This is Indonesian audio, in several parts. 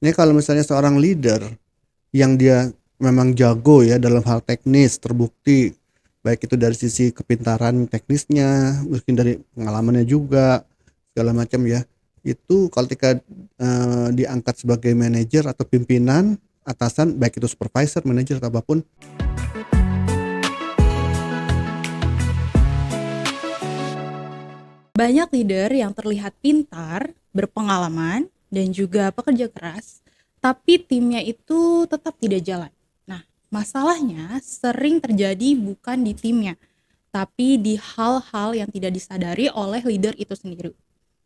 Ini kalau misalnya seorang leader yang dia memang jago ya dalam hal teknis, terbukti, baik itu dari sisi kepintaran teknisnya, mungkin dari pengalamannya juga, segala macam ya. Itu ketika diangkat sebagai manajer atau pimpinan, atasan, baik itu supervisor, manajer atau apapun. Banyak leader yang terlihat pintar, berpengalaman, dan juga pekerja keras, tapi timnya itu tetap tidak jalan. Nah, masalahnya sering terjadi bukan di timnya, tapi di hal-hal yang tidak disadari oleh leader itu sendiri.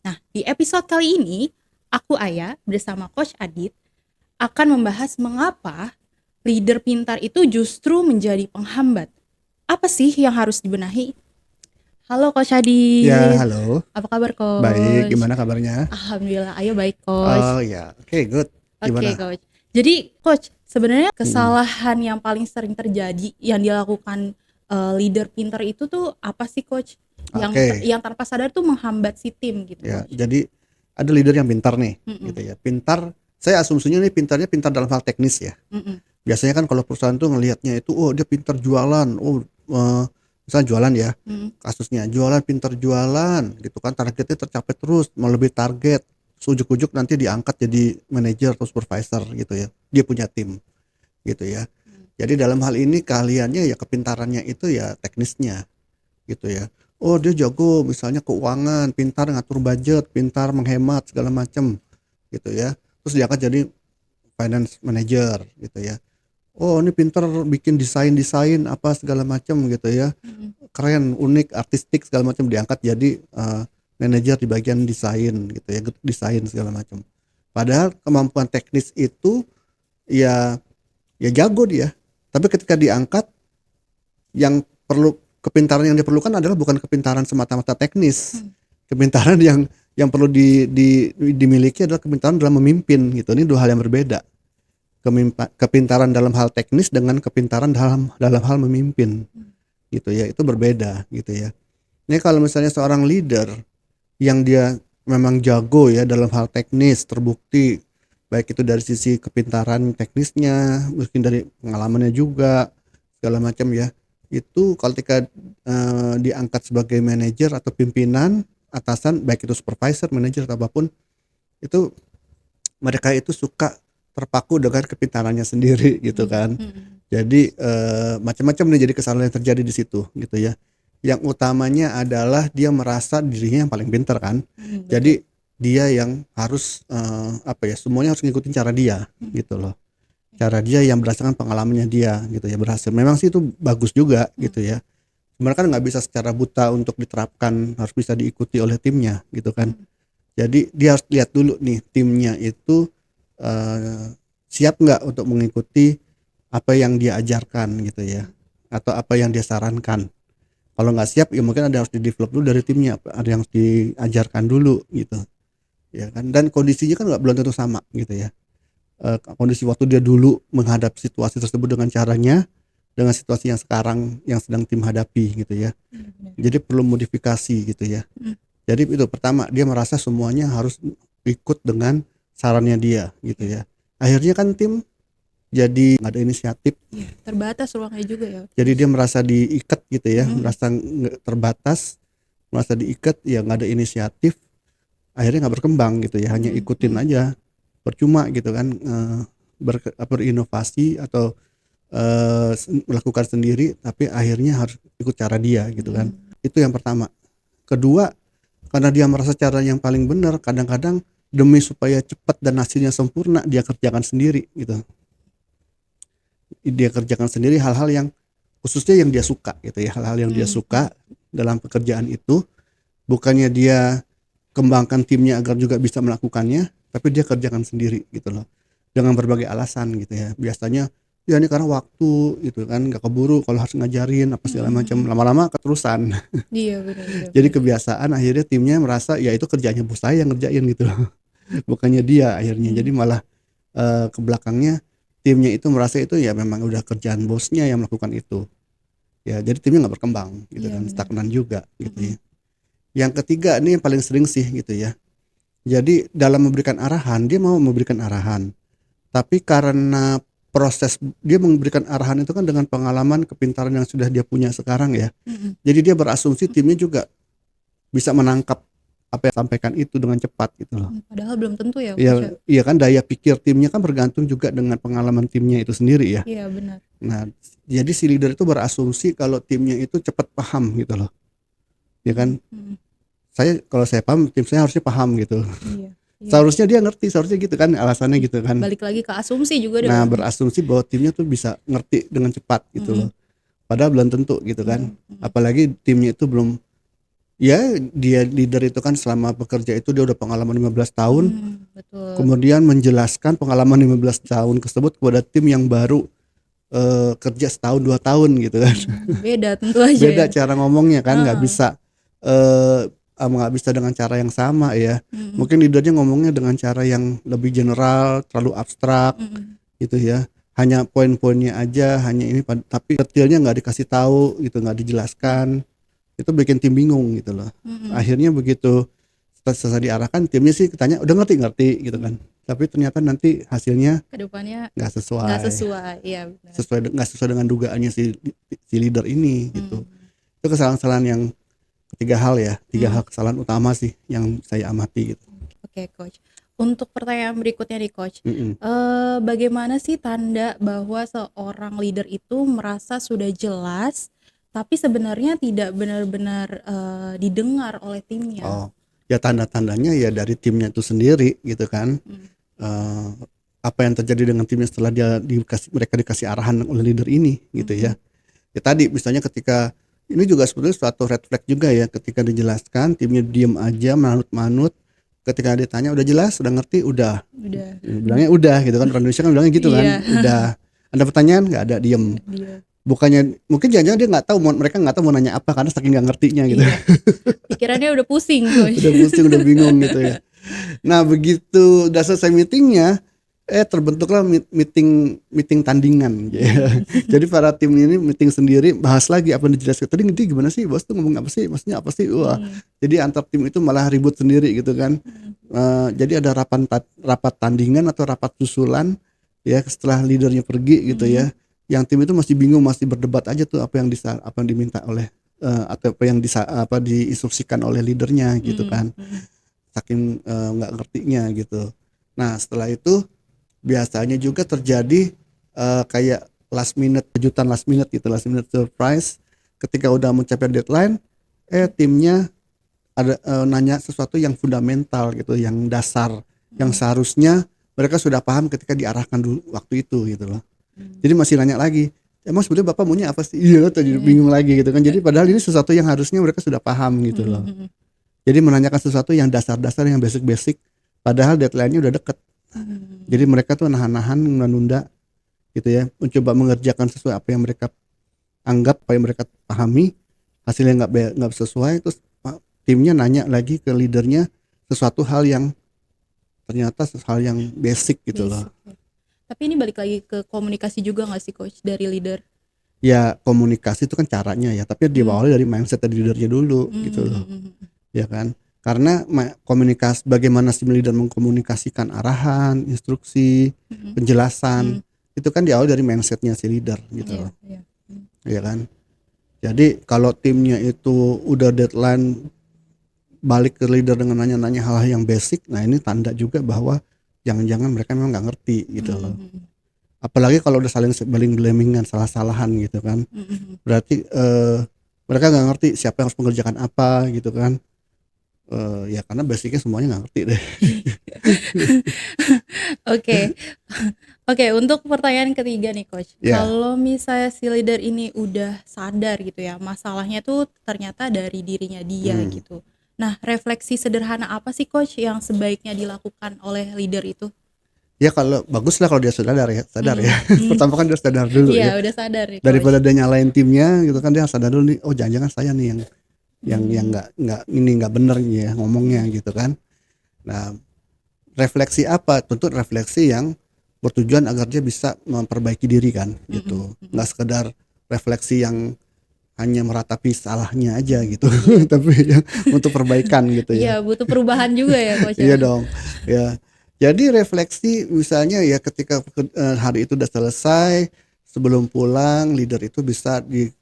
Nah, di episode kali ini, aku Aya bersama Coach Adit akan membahas mengapa leader pintar itu justru menjadi penghambat. Apa sih yang harus dibenahi? Halo Coach Ya, Adit. halo. Apa kabar Baik, Coach? gimana kabarnya? Alhamdulillah, ayo baik Coach. Oh ya, oke, good. Oke Gimana? Coach. Jadi Coach, sebenarnya Mm-mm. kesalahan yang paling sering terjadi yang dilakukan leader pintar itu tuh apa sih Coach? Oke, Yang tanpa sadar tuh menghambat si tim gitu ya. Coach. Jadi ada leader yang pintar nih, Mm-mm, gitu ya. Pintar. Saya asumsinya nih pintarnya pintar dalam hal teknis ya. mm-mm, Biasanya kan kalau perusahaan tuh ngelihatnya itu, oh dia pintar jualan, misalnya jualan ya, mm-mm, kasusnya jualan, pintar jualan, gitu kan, targetnya tercapai terus, melebihi target, ujuk-ujuk nanti diangkat jadi manajer atau supervisor gitu ya. Dia punya tim, gitu ya. Jadi dalam hal ini keahliannya ya kepintarannya itu ya teknisnya, gitu ya. Oh dia jago misalnya keuangan, pintar ngatur budget, pintar menghemat segala macam, gitu ya. Terus diangkat jadi finance manager, gitu ya. Oh ini pintar bikin desain apa segala macam gitu ya, mm-mm, keren, unik, artistik segala macam, diangkat jadi manajer di bagian desain gitu ya, desain segala macam. Padahal kemampuan teknis itu ya jago dia, tapi ketika diangkat, yang perlu, kepintaran yang diperlukan adalah bukan kepintaran semata-mata teknis. mm. Kepintaran yang perlu dimiliki adalah kepintaran dalam memimpin gitu. Ini dua hal yang berbeda. Kepintaran dalam hal teknis dengan kepintaran dalam dalam hal memimpin gitu ya, itu berbeda gitu ya. Ini kalau misalnya seorang leader yang dia memang jago ya dalam hal teknis, terbukti, baik itu dari sisi kepintaran teknisnya, mungkin dari pengalamannya juga, segala macam ya. Itu ketika diangkat sebagai manajer atau pimpinan, atasan, baik itu supervisor, manajer atau apapun, itu mereka itu suka terpaku dengan kepintarannya sendiri gitu Mm, kan. mm, Jadi macam-macam nih jadi kesalahan yang terjadi di situ gitu ya. Yang utamanya adalah dia merasa dirinya yang paling pintar kan. betul. Jadi dia yang harus apa ya, semuanya harus ngikutin cara dia Mm, gitu loh. Cara dia yang berdasarkan pengalamannya dia gitu ya, berhasil. Memang sih itu bagus juga mm, gitu ya. Sebenarnya kan nggak bisa secara buta untuk diterapkan, harus bisa diikuti oleh timnya gitu kan. mm, Jadi dia harus lihat dulu nih timnya itu eh, siap nggak untuk mengikuti apa yang dia ajarkan gitu ya, mm. atau apa yang dia sarankan. Kalau nggak siap ya mungkin ada harus di develop dulu dari timnya, ada yang harus diajarkan dulu gitu ya kan. Dan kondisinya kan nggak belum tentu sama gitu ya. Kondisi waktu dia dulu menghadapi situasi tersebut dengan caranya, dengan situasi yang sekarang yang sedang tim hadapi gitu ya. Benar, benar. Jadi perlu modifikasi gitu ya. Mm, Jadi itu pertama, dia merasa semuanya harus ikut dengan sarannya dia gitu iya, ya. Akhirnya kan tim jadi nggak ada inisiatif, iya. Terbatas ruangnya juga ya jadi Coach. dia merasa diikat gitu ya, Mm, merasa terbatas, merasa diikat, ya nggak ada inisiatif, akhirnya nggak berkembang gitu ya, hanya mm, ikutin mm, aja, percuma gitu kan, berinovasi atau melakukan sendiri, tapi akhirnya harus ikut cara dia gitu kan. mm. Itu yang pertama. Kedua, karena dia merasa cara yang paling benar, kadang-kadang demi supaya cepat dan hasilnya sempurna, dia kerjakan sendiri gitu. Dia kerjakan sendiri hal-hal yang khususnya yang dia suka gitu ya, hal-hal yang dia Mhm, mhm. suka dalam pekerjaan itu, bukannya dia kembangkan timnya agar juga bisa melakukannya, tapi dia kerjakan sendiri gitu loh, dengan berbagai alasan gitu ya. Biasanya ya ini karena waktu gitu kan, nggak keburu kalau harus ngajarin apa segala Mhm, macam, mhm. lama-lama keterusan. Iya, benar, benar, Jadi benar. kebiasaan, akhirnya timnya merasa ya itu kerjanya bos saya yang ngerjain gitu loh, bukannya dia akhirnya. Jadi Mhm. malah ke belakangnya timnya itu merasa itu ya memang udah kerjaan bosnya yang melakukan itu. Ya, jadi timnya nggak berkembang gitu Iya, kan, benar. stagnan juga gitu ya. Mhm, Yang ketiga ini yang paling sering sih gitu ya. Jadi dalam memberikan arahan, dia mau memberikan arahan. Tapi karena proses dia memberikan arahan itu kan dengan pengalaman, kepintaran yang sudah dia punya sekarang ya. Mm-mm. Jadi dia berasumsi timnya juga bisa menangkap apa yang disampaikan itu dengan cepat gitu loh. Padahal belum tentu ya, Coach. Iya, iya kan daya pikir timnya kan bergantung juga dengan pengalaman timnya itu sendiri ya. Iya, benar. Nah, jadi si leader itu berasumsi kalau timnya itu cepat paham gitu loh. Ya kan? Mm-mm. Kalau saya paham, tim saya harusnya paham gitu. Iya. Iya. Seharusnya dia ngerti, seharusnya gitu kan alasannya gitu kan. Balik lagi ke asumsi juga Nah, dong. berasumsi bahwa timnya tuh bisa ngerti dengan cepat gitu loh. Padahal belum tentu gitu kan. Apalagi timnya itu belum, ya dia leader itu kan selama bekerja itu dia udah pengalaman 15 tahun. Betul. Kemudian menjelaskan pengalaman 15 tahun tersebut kepada tim yang baru kerja setahun 2 tahun gitu kan. Beda tentu aja. Beda ya. cara ngomongnya kan, nggak bisa nggak bisa dengan cara yang sama ya. Mungkin leadernya ngomongnya dengan cara yang lebih general, terlalu abstrak gitu ya. Hanya poin-poinnya aja, hanya ini, tapi detailnya nggak dikasih tahu gitu, nggak dijelaskan. Itu bikin tim bingung gitu loh. Akhirnya begitu setelah diarahkan, timnya sih katanya udah ngerti gitu kan. Tapi ternyata nanti hasilnya Kedepannya nggak sesuai. nggak sesuai, iya benar. Nggak sesuai dengan dugaannya si leader ini gitu. Itu kesalahan-kesalahan yang tiga hal kesalahan utama sih yang saya amati gitu. Oke, Coach. Untuk pertanyaan berikutnya nih, Coach. Mm-mm. Bagaimana sih tanda bahwa seorang leader itu merasa sudah jelas, tapi sebenarnya tidak benar-benar didengar oleh timnya? Oh, ya tanda-tandanya ya dari timnya itu sendiri gitu kan. Apa yang terjadi dengan timnya setelah mereka dikasih arahan oleh leader ini gitu ya. Ya tadi misalnya ketika ini juga sebetulnya suatu red flag juga ya, ketika dijelaskan timnya diem aja manut-manut, ketika ditanya udah jelas, udah ngerti, udah. Bilangnya udah gitu kan, orang Indonesia kan bilangnya gitu kan, udah. Ada pertanyaan nggak ada, diem. Bukannya mungkin jangan-jangan dia nggak tahu, mereka nggak tahu mau nanya apa karena saking nggak ngertinya gitu. Iya. Pikirannya udah pusing, Coach. Udah pusing, udah bingung gitu ya. Nah begitu udah selesai meetingnya, terbentuklah meeting tandingan ya. Jadi para tim ini meeting sendiri, bahas lagi apa yang dijelaskan tadi, nanti gimana sih bos tuh ngomong apa sih, maksudnya apa sih. Wah, jadi antar tim itu malah ribut sendiri gitu kan. Jadi ada rapat tandingan atau rapat susulan ya setelah leadernya pergi gitu ya. Yang tim itu masih bingung, masih berdebat aja tuh apa yang diminta oleh atau apa yang diinstruksikan oleh leadernya gitu kan. Saking nggak ngertinya gitu. Nah setelah itu biasanya juga terjadi kayak kejutan last minute gitu, last minute surprise ketika udah mencapai deadline, timnya ada nanya sesuatu yang fundamental gitu, yang dasar, yang seharusnya mereka sudah paham ketika diarahkan dulu waktu itu gitu loh. Jadi masih nanya lagi, emang sebetulnya bapak maunya apa sih? Iya, jadi bingung lagi gitu kan. Jadi padahal ini sesuatu yang harusnya mereka sudah paham gitu loh. Jadi menanyakan sesuatu yang dasar-dasar, yang basic-basic, padahal deadline-nya udah deket. Jadi mereka tuh nahan-nahan, nunda gitu ya, mencoba mengerjakan sesuai apa yang mereka anggap, apa yang mereka pahami, hasilnya nggak sesuai, terus timnya nanya lagi ke leadernya sesuatu hal yang ternyata hal yang basic gitu loh. Tapi ini balik lagi ke komunikasi juga nggak sih, Coach, dari leader? Ya komunikasi itu kan caranya ya, tapi diawali dari mindset dari leadernya dulu gitu loh, ya kan? Karena komunikasi, bagaimana si leader mengkomunikasikan arahan, instruksi, penjelasan, itu kan diawali dari mindsetnya si leader gitu loh. Ya kan. Jadi kalau timnya itu udah deadline balik ke leader dengan nanya-nanya hal-hal yang basic, nah ini tanda juga bahwa jangan-jangan mereka memang nggak ngerti gitu loh. Apalagi kalau udah saling blaming-blamingan, salah-salahan gitu kan. Berarti mereka nggak ngerti siapa yang harus mengerjakan apa gitu kan. Ya karena basicnya semuanya nggak ngerti deh. Oke, untuk pertanyaan ketiga nih, Coach. Ya. Kalau misalnya si leader ini udah sadar gitu ya, masalahnya tuh ternyata dari dirinya dia gitu. Nah, refleksi sederhana apa sih, Coach, yang sebaiknya dilakukan oleh leader itu? Ya kalau bagus lah kalau dia sadar ya. Pertama kan dia sadar dulu ya. Iya, udah sadar nih, Coach. Daripada dia nyalain timnya gitu kan, dia sadar dulu nih, oh jangan-jangan saya nih yang nggak bener ya ngomongnya gitu kan. Nah refleksi apa? Tentu refleksi yang bertujuan agar dia bisa memperbaiki diri kan gitu. Nggak sekedar refleksi yang hanya meratapi salahnya aja gitu, tapi ya, untuk perbaikan gitu ya. Iya, butuh perubahan juga ya, Coach. Iya dong ya. Jadi refleksi misalnya ya ketika hari itu udah selesai, sebelum pulang leader itu bisa di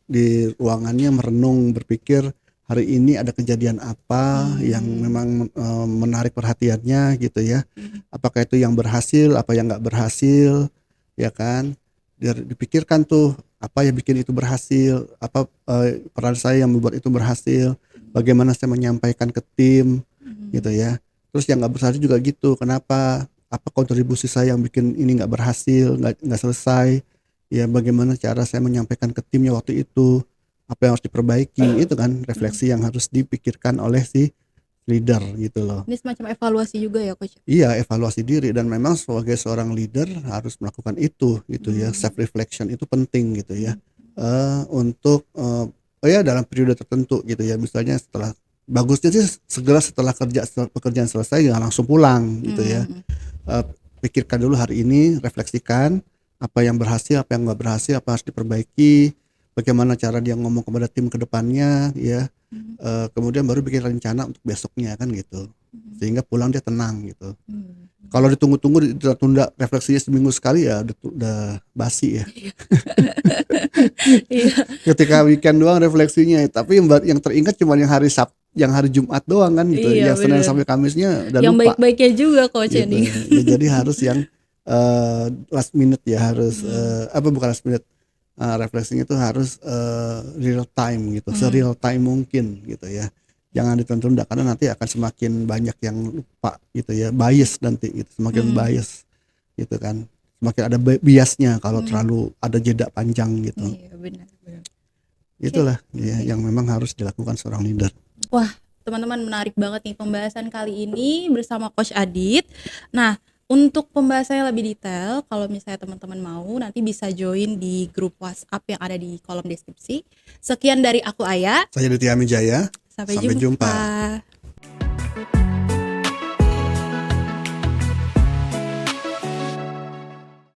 ruangannya merenung berpikir hari ini ada kejadian apa yang memang menarik perhatiannya gitu ya. Apakah itu yang berhasil, apa yang nggak berhasil, ya kan? Dipikirkan tuh apa yang bikin itu berhasil, apa peran saya yang membuat itu berhasil, bagaimana saya menyampaikan ke tim gitu ya. Terus yang nggak berhasil juga gitu, kenapa? Apa kontribusi saya yang bikin ini nggak berhasil, nggak selesai? Ya bagaimana cara saya menyampaikan ke timnya waktu itu? Apa yang harus diperbaiki? Itu kan refleksi yang harus dipikirkan oleh si leader gitu loh. Ini semacam evaluasi juga ya Coach? Iya, evaluasi diri dan memang sebagai seorang leader harus melakukan itu gitu ya. Self reflection itu penting gitu ya. Untuk oh ya dalam periode tertentu gitu ya. Misalnya setelah bagusnya sih segera setelah pekerjaan selesai jangan langsung pulang gitu ya. Pikirkan dulu hari ini, refleksikan apa yang berhasil, apa yang nggak berhasil, apa harus diperbaiki, bagaimana cara dia ngomong kepada tim ke depannya ya. Kemudian baru bikin rencana untuk besoknya kan gitu. Sehingga pulang dia tenang gitu. Kalau ditunggu-tunggu ditunda refleksinya seminggu sekali ya udah basi ya. Iya. Ketika weekend doang refleksinya, tapi yang teringat cuma yang hari Jumat doang kan gitu. Iya, Yang Senin bener. sampai Kamisnya udah Yang lupa baik-baiknya juga Coach gitu. ini. Ya, jadi harus yang last minute ya harus bukan last minute. Refleksinya itu harus real time gitu, se-real time mungkin gitu ya. Jangan ditunda karena nanti akan semakin banyak yang lupa gitu ya, bias nanti gitu, semakin bias gitu kan. Semakin ada biasnya kalau terlalu ada jeda panjang gitu. Iya, benar. Itulah ya yang memang harus dilakukan seorang leader. Wah, teman-teman menarik banget nih pembahasan kali ini bersama Coach Adit. Nah, untuk pembahasannya lebih detail, kalau misalnya teman-teman mau nanti bisa join di grup WhatsApp yang ada di kolom deskripsi. Sekian dari aku Aya. Saya Ditya Mijaya. Sampai Sampai jumpa. jumpa.